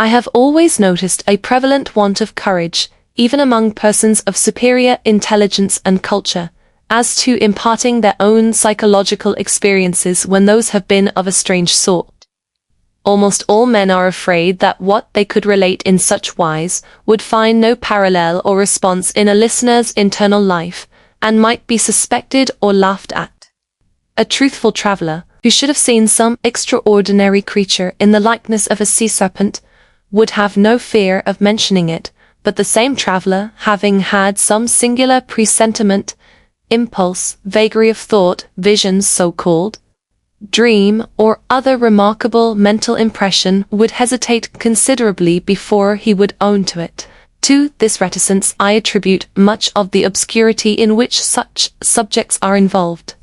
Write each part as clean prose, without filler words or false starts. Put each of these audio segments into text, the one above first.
I have always noticed a prevalent want of courage, even among persons of superior intelligence and culture, as to imparting their own psychological experiences when those have been of a strange sort. Almost all men are afraid that what they could relate in such wise would find no parallel or response in a listener's internal life, and might be suspected or laughed at. A truthful traveller, who should have seen some extraordinary creature in the likeness of a sea serpent, would have no fear of mentioning it, but the same traveller, having had some singular presentiment, impulse, vagary of thought, visions so-called, dream, or other remarkable mental impression, would hesitate considerably before he would own to it. To this reticence I attribute much of the obscurity in which such subjects are involved.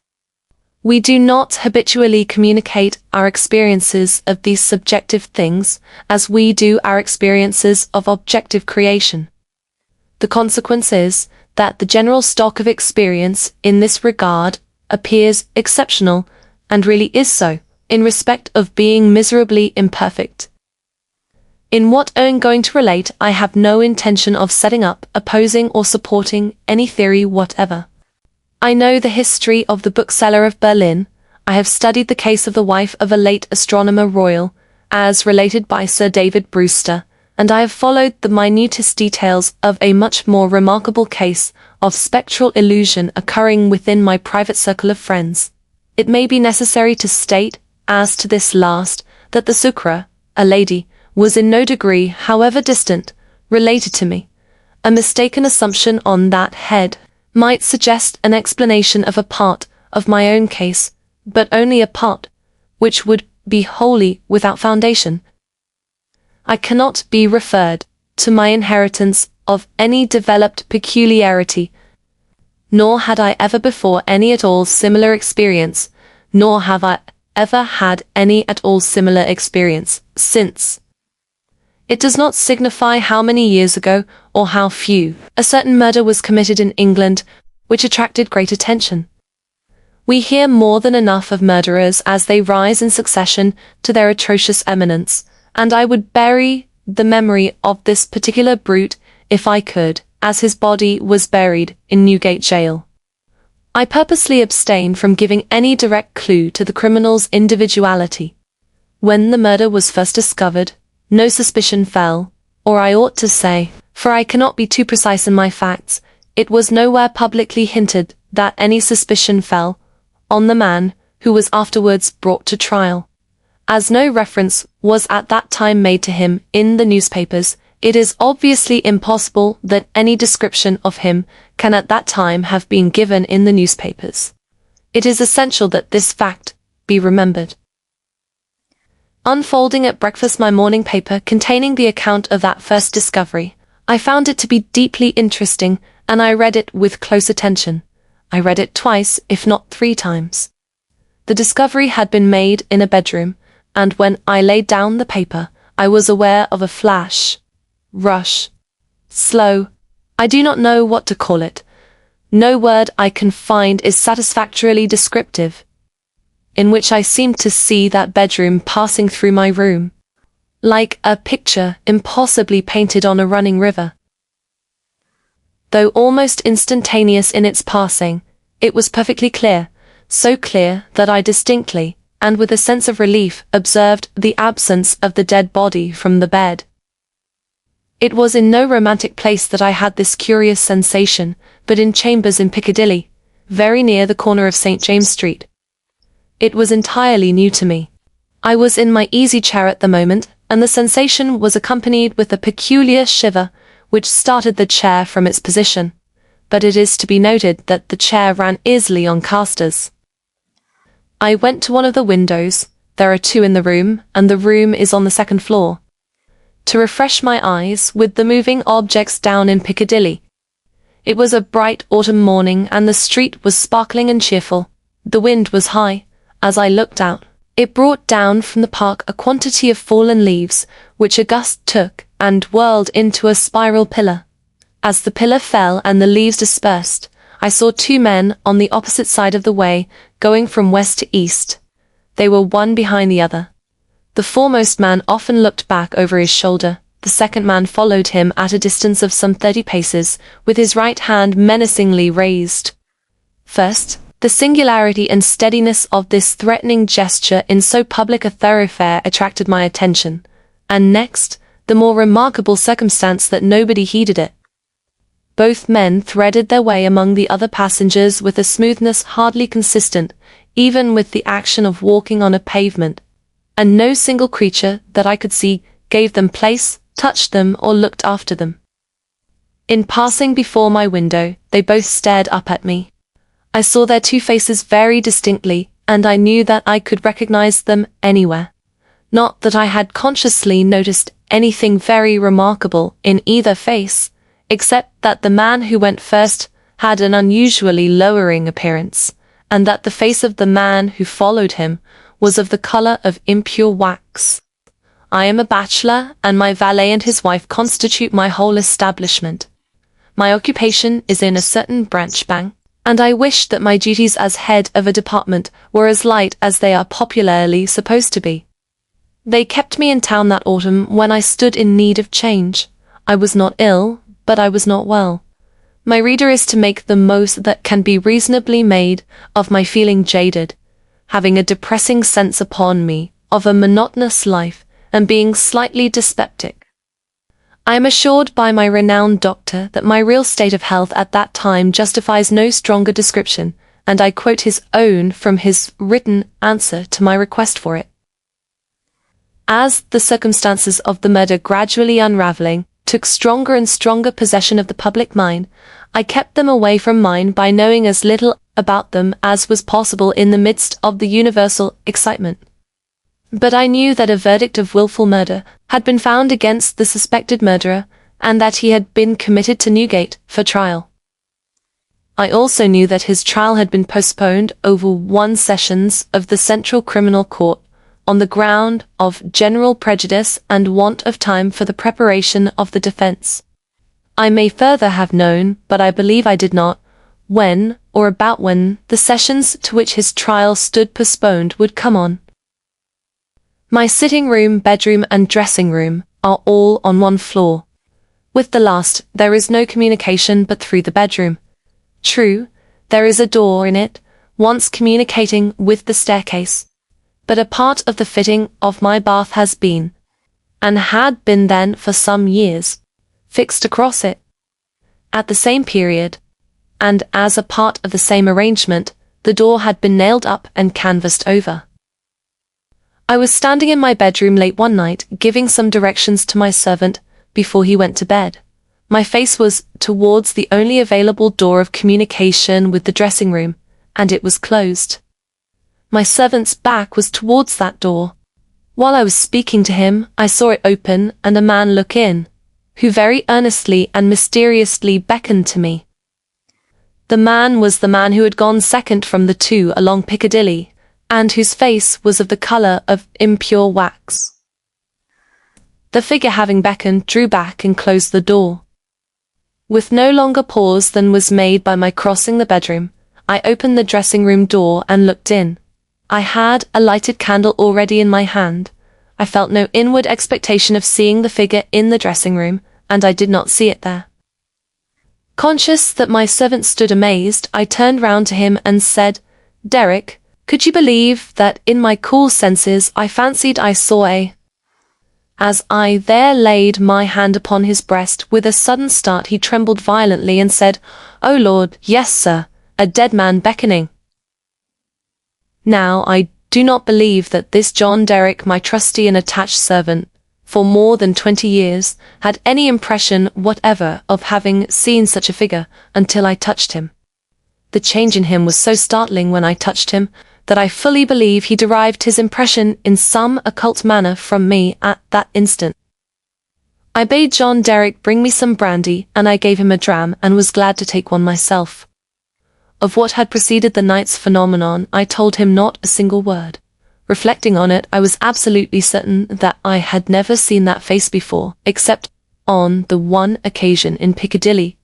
We do not habitually communicate our experiences of these subjective things, as we do our experiences of objective creation. The consequence is, that the general stock of experience in this regard appears exceptional, and really is so, in respect of being miserably imperfect. In what I am going to relate, I have no intention of setting up, opposing, or supporting any theory whatever. I know the history of the bookseller of Berlin. I have studied the case of the wife of a late astronomer royal, as related by Sir David Brewster, and I have followed the minutest details of a much more remarkable case of spectral illusion occurring within my private circle of friends. It may be necessary to state, as to this last, that the sucra, a lady, was in no degree, however distant, related to me. A mistaken assumption on that head might suggest an explanation of a part of my own case, but only a part, which would be wholly without foundation. I cannot be referred to my inheritance of any developed peculiarity, nor had I ever before any at all similar experience, nor have I ever had any at all similar experience since. It does not signify how many years ago, or how few, a certain murder was committed in England, which attracted great attention. We hear more than enough of murderers as they rise in succession to their atrocious eminence, and I would bury the memory of this particular brute, if I could, as his body was buried in Newgate Jail. I purposely abstain from giving any direct clue to the criminal's individuality. When the murder was first discovered, no suspicion fell, or I ought to say, for I cannot be too precise in my facts, it was nowhere publicly hinted that any suspicion fell on the man who was afterwards brought to trial. As no reference was at that time made to him in the newspapers, it is obviously impossible that any description of him can at that time have been given in the newspapers. It is essential that this fact be remembered. Unfolding at breakfast my morning paper containing the account of that first discovery, I found it to be deeply interesting, and I read it with close attention. I read it twice, if not 3 times. The discovery had been made in a bedroom, and when I laid down the paper, I was aware of a flash, rush, slow, I do not know what to call it. No word I can find is satisfactorily descriptive, in which I seemed to see that bedroom passing through my room, like a picture impossibly painted on a running river. Though almost instantaneous in its passing, it was perfectly clear, so clear that I distinctly, and with a sense of relief, observed the absence of the dead body from the bed. It was in no romantic place that I had this curious sensation, but in chambers in Piccadilly, very near the corner of St. James Street. It was entirely new to me. I was in my easy chair at the moment, and the sensation was accompanied with a peculiar shiver, which started the chair from its position. But it is to be noted that the chair ran easily on casters. I went to one of the windows, there are 2 in the room, and the room is on the 2nd floor, to refresh my eyes with the moving objects down in Piccadilly. It was a bright autumn morning, and the street was sparkling and cheerful. The wind was high. As I looked out, it brought down from the park a quantity of fallen leaves, which a gust took and whirled into a spiral pillar. As the pillar fell and the leaves dispersed, I saw 2 men on the opposite side of the way, going from west to east. They were one behind the other. The foremost man often looked back over his shoulder. The second man followed him at a distance of some 30 paces, with his right hand menacingly raised. First, the singularity and steadiness of this threatening gesture in so public a thoroughfare attracted my attention, and next, the more remarkable circumstance that nobody heeded it. Both men threaded their way among the other passengers with a smoothness hardly consistent, even with the action of walking on a pavement, and no single creature that I could see gave them place, touched them, or looked after them. In passing before my window, they both stared up at me. I saw their two faces very distinctly, and I knew that I could recognize them anywhere. Not that I had consciously noticed anything very remarkable in either face, except that the man who went first had an unusually lowering appearance, and that the face of the man who followed him was of the color of impure wax. I am a bachelor, and my valet and his wife constitute my whole establishment. My occupation is in a certain branch bank, and I wish that my duties as head of a department were as light as they are popularly supposed to be. They kept me in town that autumn when I stood in need of change. I was not ill, but I was not well. My reader is to make the most that can be reasonably made of my feeling jaded, having a depressing sense upon me of a monotonous life, and being slightly dyspeptic. I am assured by my renowned doctor that my real state of health at that time justifies no stronger description, and I quote his own from his written answer to my request for it. As the circumstances of the murder gradually unraveling took stronger and stronger possession of the public mind, I kept them away from mine by knowing as little about them as was possible in the midst of the universal excitement. But I knew that a verdict of willful murder had been found against the suspected murderer, and that he had been committed to Newgate for trial. I also knew that his trial had been postponed over 1 sessions of the Central Criminal Court, on the ground of general prejudice and want of time for the preparation of the defense. I may further have known, but I believe I did not, when, or about when, the sessions to which his trial stood postponed would come on. My sitting room, bedroom, and dressing room are all on one floor. With the last, there is no communication but through the bedroom. True, there is a door in it, once communicating with the staircase, but a part of the fitting of my bath has been, and had been then for some years, fixed across it. At the same period, and as a part of the same arrangement, the door had been nailed up and canvassed over. I was standing in my bedroom late one night, giving some directions to my servant before he went to bed. My face was towards the only available door of communication with the dressing room, and it was closed. My servant's back was towards that door. While I was speaking to him, I saw it open and a man look in, who very earnestly and mysteriously beckoned to me. The man was the man who had gone second from the two along Piccadilly, and whose face was of the colour of impure wax. The figure, having beckoned, drew back and closed the door. With no longer pause than was made by my crossing the bedroom, I opened the dressing-room door and looked in. I had a lighted candle already in my hand. I felt no inward expectation of seeing the figure in the dressing-room, and I did not see it there. Conscious that my servant stood amazed, I turned round to him and said, "Derek, could you believe that in my cool senses I fancied I saw a—" As I there laid my hand upon his breast, with a sudden start he trembled violently and said, "Oh Lord, yes, sir, a dead man beckoning." Now I do not believe that this John Derrick, my trusty and attached servant, for more than 20 years, had any impression whatever of having seen such a figure until I touched him. The change in him was so startling when I touched him, that I fully believe he derived his impression in some occult manner from me at that instant. I bade John Derrick bring me some brandy, and I gave him a dram, and was glad to take one myself. Of what had preceded the night's phenomenon I told him not a single word. Reflecting on it, I was absolutely certain that I had never seen that face before, except on the one occasion in Piccadilly.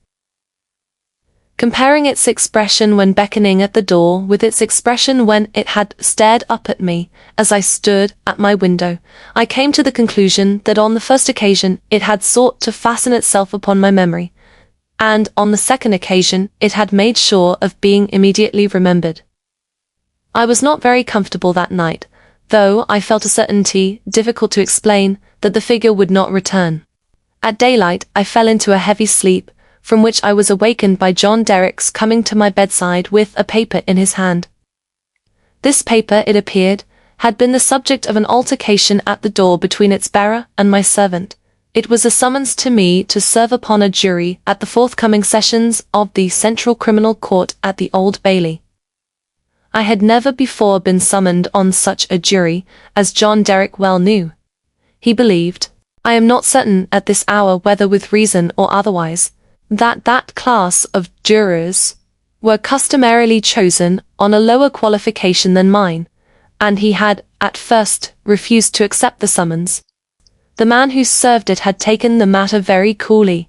comparing its expression when beckoning at the door with its expression when it had stared up at me as I stood at my window, I came to the conclusion that on the first occasion it had sought to fasten itself upon my memory, and on the second occasion it had made sure of being immediately remembered. I was not very comfortable that night, though I felt a certainty, difficult to explain, that the figure would not return. At daylight I fell into a heavy sleep, from which I was awakened by John Derrick's coming to my bedside with a paper in his hand. This paper, it appeared, had been the subject of an altercation at the door between its bearer and my servant. It was a summons to me to serve upon a jury at the forthcoming sessions of the Central Criminal Court at the Old Bailey. I had never before been summoned on such a jury, as John Derrick well knew. He believed, I am not certain at this hour whether with reason or otherwise, that class of jurors were customarily chosen on a lower qualification than mine, and he had at first refused to accept the summons. The man who served it had taken the matter very coolly.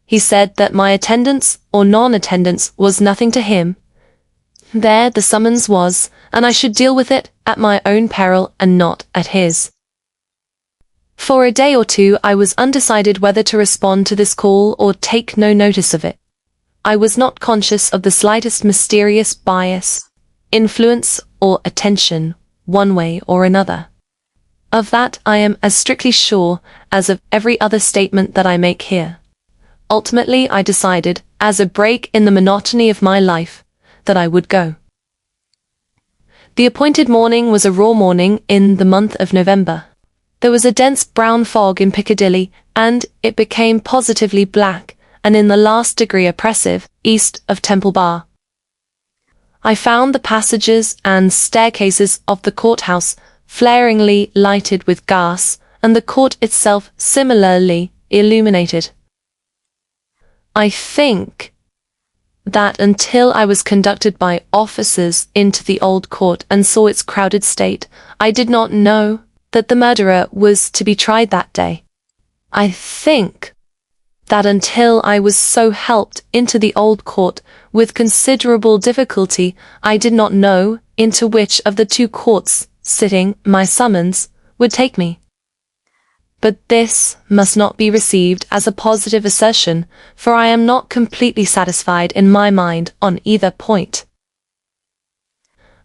He said that my attendance or non-attendance was nothing to him. There the summons was, and I should deal with it at my own peril and not at his. For a day or two I was undecided whether to respond to this call or take no notice of it. I was not conscious of the slightest mysterious bias, influence, or attention, one way or another. Of that I am as strictly sure as of every other statement that I make here. Ultimately I decided, as a break in the monotony of my life, that I would go. The appointed morning was a raw morning in the month of November. There was a dense brown fog in Piccadilly, and it became positively black, and in the last degree oppressive, east of Temple Bar. I found the passages and staircases of the courthouse flaringly lighted with gas, and the court itself similarly illuminated. I think that until I was conducted by officers into the old court and saw its crowded state, I did not know that the murderer was to be tried that day. I think that until I was so helped into the old court with considerable difficulty, I did not know into which of the two courts sitting my summons would take me. But this must not be received as a positive assertion, for I am not completely satisfied in my mind on either point.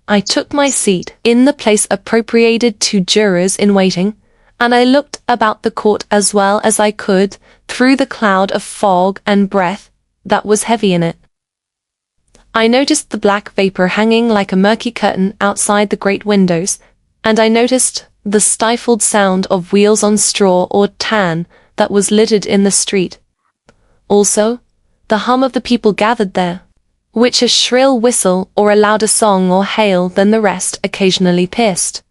I took my seat in the place appropriated to jurors in waiting, and I looked about the court as well as I could through the cloud of fog and breath that was heavy in it. I noticed the black vapor hanging like a murky curtain outside the great windows, and I noticed the stifled sound of wheels on straw or tan that was littered in the street. Also, the hum of the people gathered there, which a shrill whistle or a louder song or hail than the rest occasionally pierced.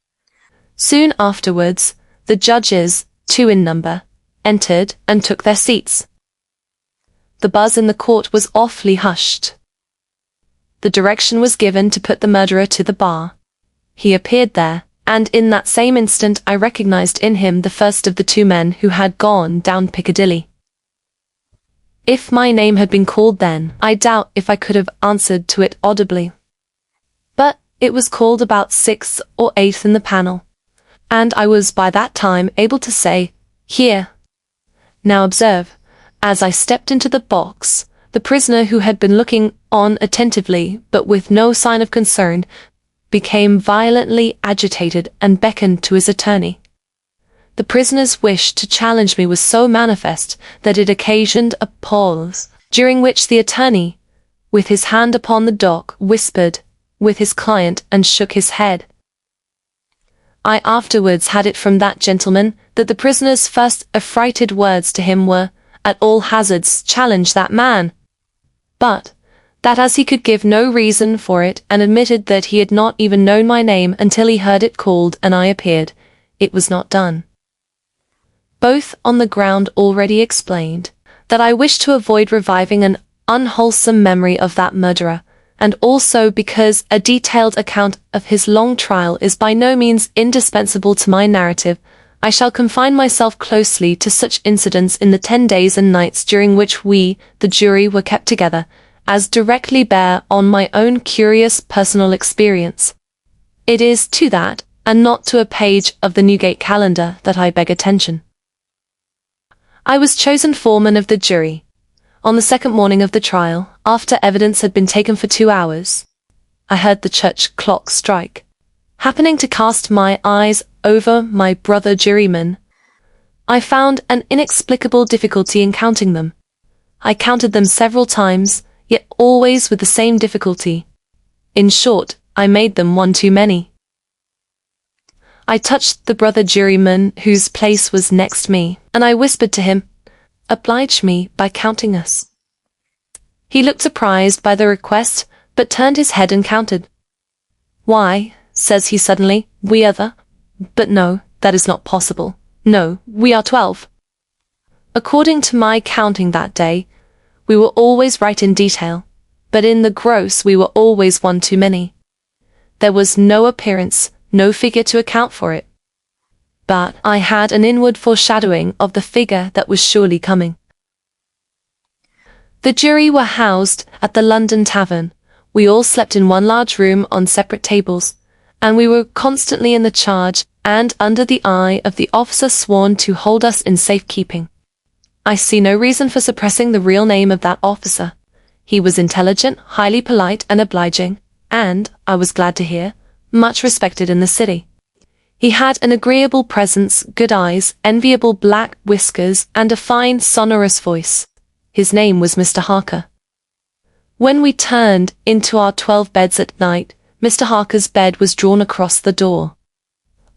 Soon afterwards, the judges, 2 in number, entered and took their seats. The buzz in the court was awfully hushed. The direction was given to put the murderer to the bar. He appeared there, and in that same instant I recognized in him the first of the 2 men who had gone down Piccadilly. If my name had been called then, I doubt if I could have answered to it audibly. But it was called about 6th or 8th in the panel, and I was by that time able to say, "Here." Now observe, as I stepped into the box, the prisoner who had been looking on attentively, but with no sign of concern, became violently agitated and beckoned to his attorney. The prisoner's wish to challenge me was so manifest that it occasioned a pause, during which the attorney, with his hand upon the dock, whispered with his client and shook his head. I afterwards had it from that gentleman that the prisoner's first affrighted words to him were, "At all hazards, challenge that man," but that as he could give no reason for it and admitted that he had not even known my name until he heard it called and I appeared, it was not done. Both on the ground already explained, that I wished to avoid reviving an unwholesome memory of that murderer, and also because a detailed account of his long trial is by no means indispensable to my narrative, I shall confine myself closely to such incidents in the 10 days and nights during which we, the jury, were kept together, as directly bear on my own curious personal experience. It is to that, and not to a page of the Newgate calendar, that I beg attention. I was chosen foreman of the jury. On the second morning of the trial, after evidence had been taken for 2 hours, I heard the church clock strike. Happening to cast my eyes over my brother jurymen, I found an inexplicable difficulty in counting them. I counted them several times, yet always with the same difficulty. In short, I made them one too many. I touched the brother juryman whose place was next me, and I whispered to him, "Oblige me by counting us." He looked surprised by the request, but turned his head and counted. "Why," says he suddenly, "we are the... But no, that is not possible. No, we are 12. According to my counting that day, we were always right in detail, but in the gross we were always one too many. There was no appearance, no figure to account for it. But I had an inward foreshadowing of the figure that was surely coming. The jury were housed at the London Tavern. We all slept in one large room on separate tables, and we were constantly in the charge and under the eye of the officer sworn to hold us in safekeeping. I see no reason for suppressing the real name of that officer. He was intelligent, highly polite and obliging, and, I was glad to hear, much respected in the city. He had an agreeable presence, good eyes, enviable black whiskers, and a fine, sonorous voice. His name was Mr. Harker. When we turned into our 12 beds at night, Mr. Harker's bed was drawn across the door.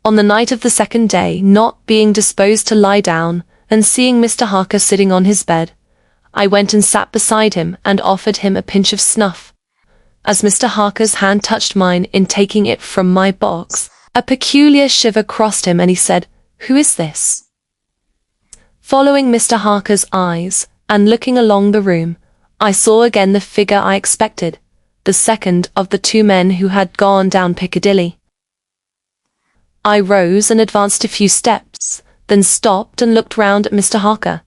On the night of the second day, not being disposed to lie down, and seeing Mr. Harker sitting on his bed, I went and sat beside him and offered him a pinch of snuff. As Mr. Harker's hand touched mine in taking it from my box, a peculiar shiver crossed him and he said, "Who is this?" Following Mr. Harker's eyes, and looking along the room, I saw again the figure I expected, the second of the 2 men who had gone down Piccadilly. I rose and advanced a few steps, then stopped and looked round at Mr. Harker.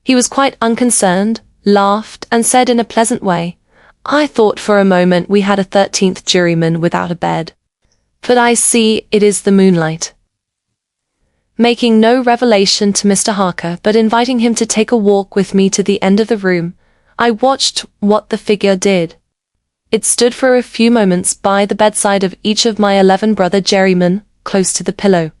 He was quite unconcerned, laughed, and said in a pleasant way, "I thought for a moment we had a 13th juryman without a bed. But I see it is the moonlight." Making no revelation to Mr. Harker, but inviting him to take a walk with me to the end of the room, I watched what the figure did. It stood for a few moments by the bedside of each of my 11 brother jurymen, close to the pillow.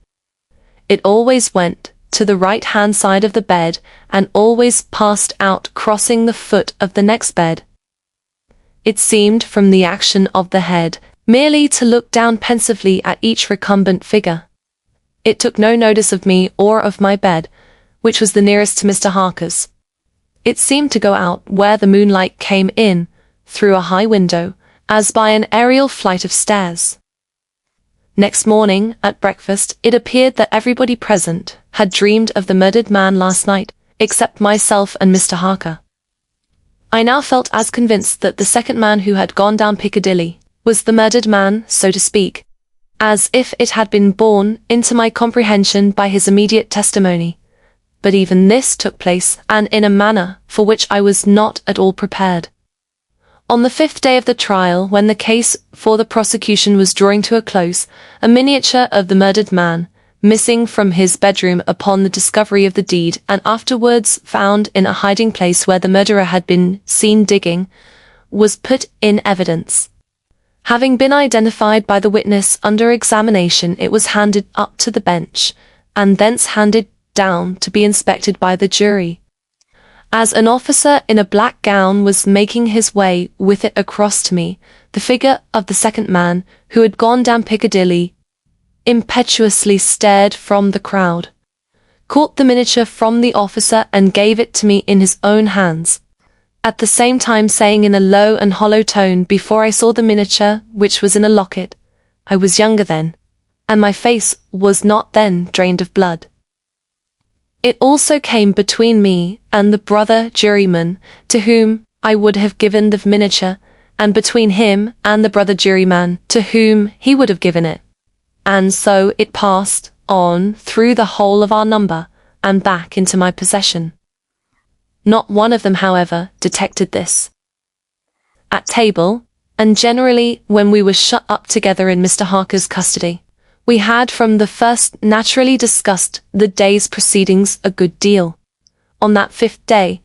It always went to the right-hand side of the bed, and always passed out crossing the foot of the next bed. It seemed, from the action of the head, merely to look down pensively at each recumbent figure. It took no notice of me or of my bed, which was the nearest to Mr. Harker's. It seemed to go out where the moonlight came in, through a high window, as by an aerial flight of stairs. Next morning, at breakfast, it appeared that everybody present had dreamed of the murdered man last night, except myself and Mr. Harker. I now felt as convinced that the second man who had gone down Piccadilly was the murdered man, so to speak, as if it had been borne into my comprehension by his immediate testimony. But even this took place, and in a manner for which I was not at all prepared. On the 5th day of the trial, when the case for the prosecution was drawing to a close, a miniature of the murdered man, missing from his bedroom upon the discovery of the deed, and afterwards found in a hiding place where the murderer had been seen digging, was put in evidence. Having been identified by the witness under examination, it was handed up to the bench, and thence handed down to be inspected by the jury. As an officer in a black gown was making his way with it across to me, the figure of the second man, who had gone down Piccadilly, impetuously stared from the crowd, caught the miniature from the officer and gave it to me in his own hands, at the same time saying in a low and hollow tone, "Before I saw the miniature, which was in a locket, I was younger then, and my face was not then drained of blood." It also came between me and the brother juryman, to whom I would have given the miniature, and between him and the brother juryman, to whom he would have given it. And so it passed on through the whole of our number, and back into my possession. Not one of them, however, detected this. at table, and generally when we were shut up together in Mr. Harker's custody. We had from the first naturally discussed the day's proceedings a good deal. On that 5th day,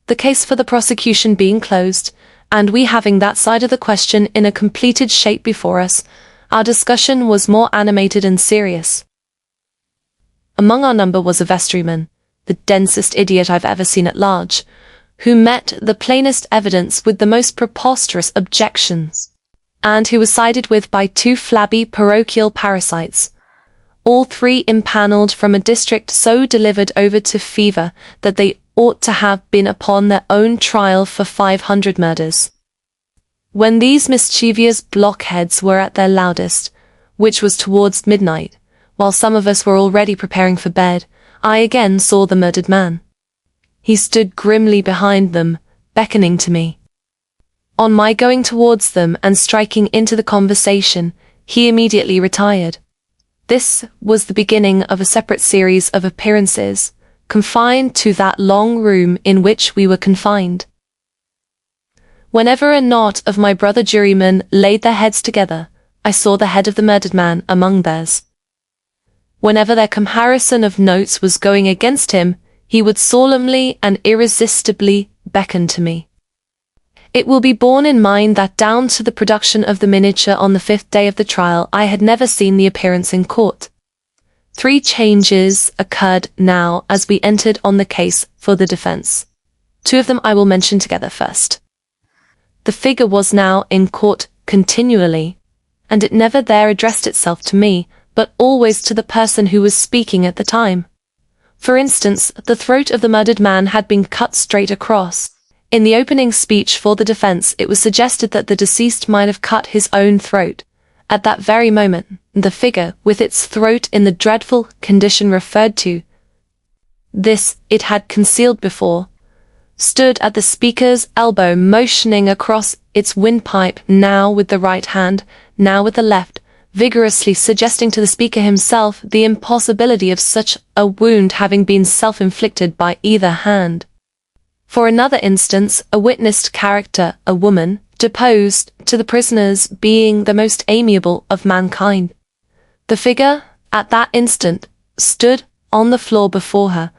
the case for the prosecution being closed, and we having that side of the question in a completed shape before us, our discussion was more animated and serious. Among our number was a vestryman, the densest idiot I've ever seen at large, who met the plainest evidence with the most preposterous objections, and who was sided with by 2 flabby parochial parasites, all 3 impaneled from a district so delivered over to fever that they ought to have been upon their own trial for 500 murders. When these mischievous blockheads were at their loudest, which was towards midnight, while some of us were already preparing for bed, I again saw the murdered man. He stood grimly behind them, beckoning to me. On my going towards them and striking into the conversation, he immediately retired. This was the beginning of a separate series of appearances, confined to that long room in which we were confined. Whenever a knot of my brother jurymen laid their heads together, I saw the head of the murdered man among theirs. Whenever their comparison of notes was going against him, he would solemnly and irresistibly beckon to me. It will be borne in mind that down to the production of the miniature on the 5th day of the trial, I had never seen the appearance in court. 3 changes occurred now as we entered on the case for the defense. 2 of them I will mention together first. The figure was now in court continually, and it never there addressed itself to me, but always to the person who was speaking at the time. For instance, the throat of the murdered man had been cut straight across. In the opening speech for the defense, it was suggested that the deceased might have cut his own throat. At that very moment, the figure, with its throat in the dreadful condition referred to, this it had concealed before, stood at the speaker's elbow, motioning across its windpipe, now with the right hand, now with the left, vigorously suggesting to the speaker himself the impossibility of such a wound having been self-inflicted by either hand. For another instance, a witnessed character, a woman, deposed to the prisoners being the most amiable of mankind. The figure, at that instant, stood on the floor before her,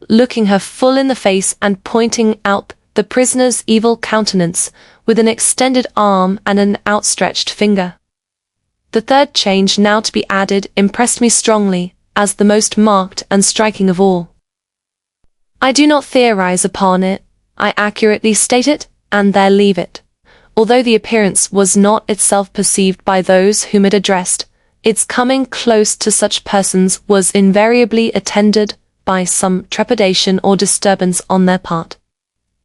looking her full in the face and pointing out the prisoner's evil countenance with an extended arm and an outstretched finger. The 3rd change now to be added impressed me strongly as the most marked and striking of all. I do not theorize upon it, I accurately state it, and there leave it. Although the appearance was not itself perceived by those whom it addressed, its coming close to such persons was invariably attended by some trepidation or disturbance on their part.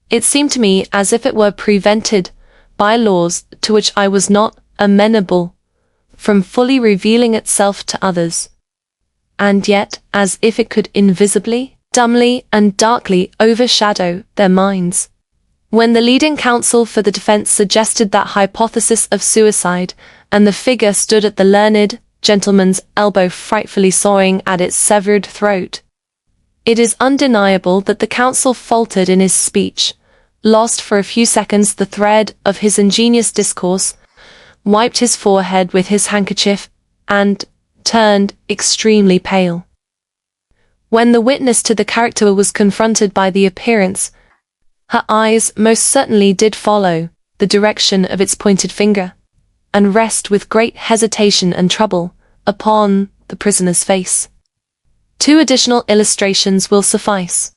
It seemed to me as if it were prevented by laws to which I was not amenable from fully revealing itself to others, and yet as if it could invisibly, dumbly, and darkly overshadow their minds. When the leading counsel for the defense suggested that hypothesis of suicide, and the figure stood at the learned gentleman's elbow frightfully sawing at its severed throat, it is undeniable that the counsel faltered in his speech, lost for a few seconds the thread of his ingenious discourse, wiped his forehead with his handkerchief, and turned extremely pale. When the witness to the character was confronted by the appearance, her eyes most certainly did follow the direction of its pointed finger, and rest with great hesitation and trouble upon the prisoner's face. 2 additional illustrations will suffice.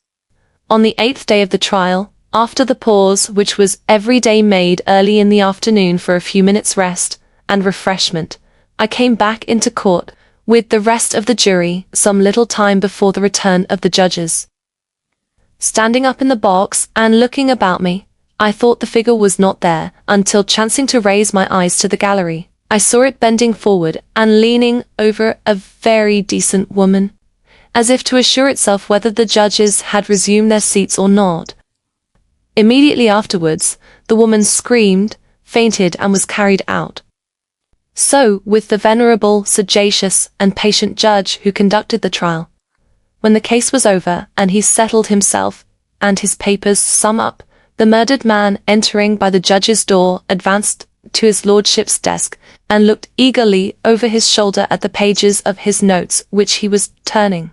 On the 8th day of the trial, after the pause which was every day made early in the afternoon for a few minutes' rest and refreshment, I came back into court with the rest of the jury some little time before the return of the judges. Standing up in the box and looking about me, I thought the figure was not there until, chancing to raise my eyes to the gallery, I saw it bending forward and leaning over a very decent woman, as if to assure itself whether the judges had resumed their seats or not. Immediately afterwards, the woman screamed, fainted, and was carried out. So with the venerable, sagacious, and patient judge who conducted the trial. When the case was over, and he settled himself and his papers sum up The murdered man, entering by the judge's door, advanced to his lordship's desk, and looked eagerly over his shoulder at the pages of his notes which he was turning.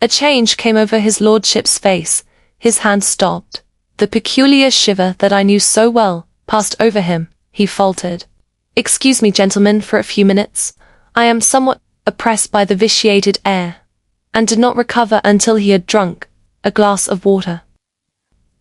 A change came over his lordship's face. His hand stopped. The peculiar shiver that I knew so well passed over him. He faltered. "Excuse me, gentlemen, for a few minutes. I am somewhat oppressed by the vitiated air," and did not recover until he had drunk a glass of water.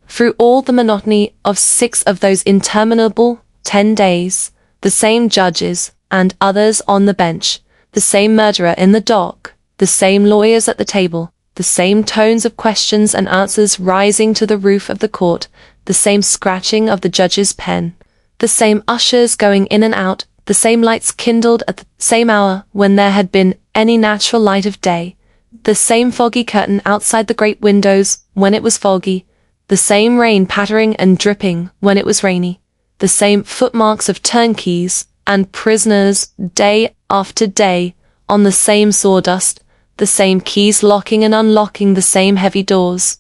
Through all the monotony of 6 of those interminable 10 days, the same judges and others on the bench, the same murderer in the dock, the same lawyers at the table, the same tones of questions and answers rising to the roof of the court, the same scratching of the judge's pen, the same ushers going in and out, the same lights kindled at the same hour when there had been any natural light of day, the same foggy curtain outside the great windows when it was foggy, the same rain pattering and dripping when it was rainy, the same footmarks of turnkeys and prisoners day after day on the same sawdust, the same keys locking and unlocking the same heavy doors.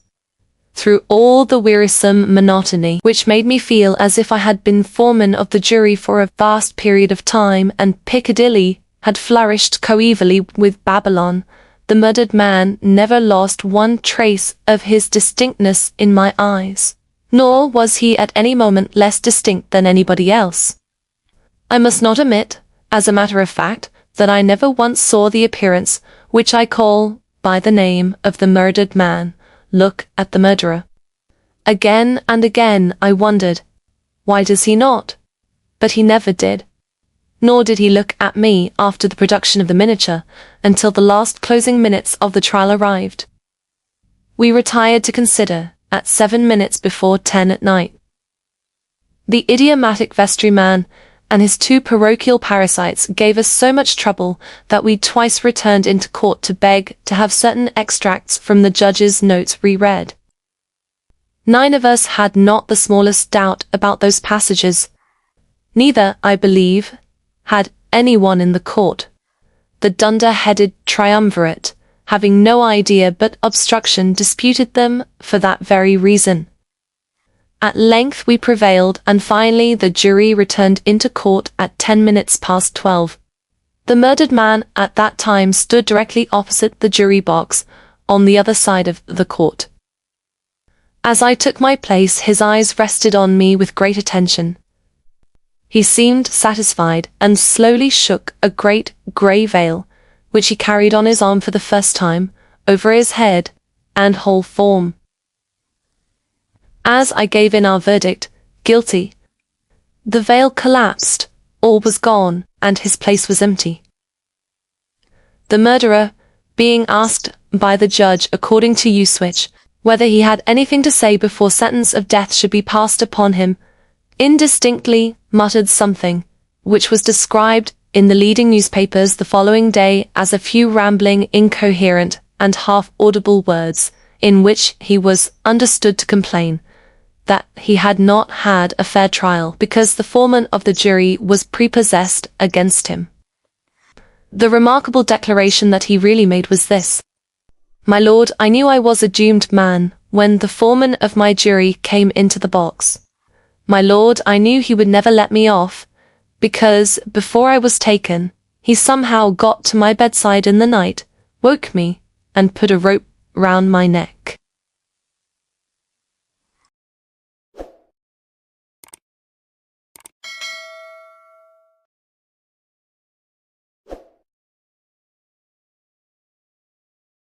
Through all the wearisome monotony, which made me feel as if I had been foreman of the jury for a vast period of time and Piccadilly had flourished coevally with Babylon, the murdered man never lost one trace of his distinctness in my eyes, nor was he at any moment less distinct than anybody else. I must not omit, as a matter of fact, that I never once saw the appearance, which I call by the name of the murdered man, look at the murderer. Again and again I wondered, why does he not? But he never did. Nor did he look at me after the production of the miniature, until the last closing minutes of the trial arrived. We retired to consider, at 7 minutes before 10 at night. The idiomatic vestryman and his 2 parochial parasites gave us so much trouble that we twice returned into court to beg to have certain extracts from the judge's notes reread. 9 of us had not the smallest doubt about those passages. Neither, I believe, had anyone in the court. The dunder-headed triumvirate, having no idea but obstruction, disputed them for that very reason. At length we prevailed, and finally the jury returned into court at 10 minutes past 12. The murdered man at that time stood directly opposite the jury box, on the other side of the court. As I took my place, his eyes rested on me with great attention. He seemed satisfied, and slowly shook a great grey veil, which he carried on his arm for the first time, over his head and whole form. As I gave in our verdict, guilty, the veil collapsed, all was gone, and his place was empty. The murderer, being asked by the judge according to usage, whether he had anything to say before sentence of death should be passed upon him, indistinctly muttered something, which was described in the leading newspapers the following day as a few rambling, incoherent, and half-audible words, in which he was understood to complain that he had not had a fair trial because the foreman of the jury was prepossessed against him. The remarkable declaration that he really made was this: "My lord, I knew I was a doomed man when the foreman of my jury came into the box. My lord, I knew he would never let me off, because, before I was taken, he somehow got to my bedside in the night, woke me, and put a rope round my neck.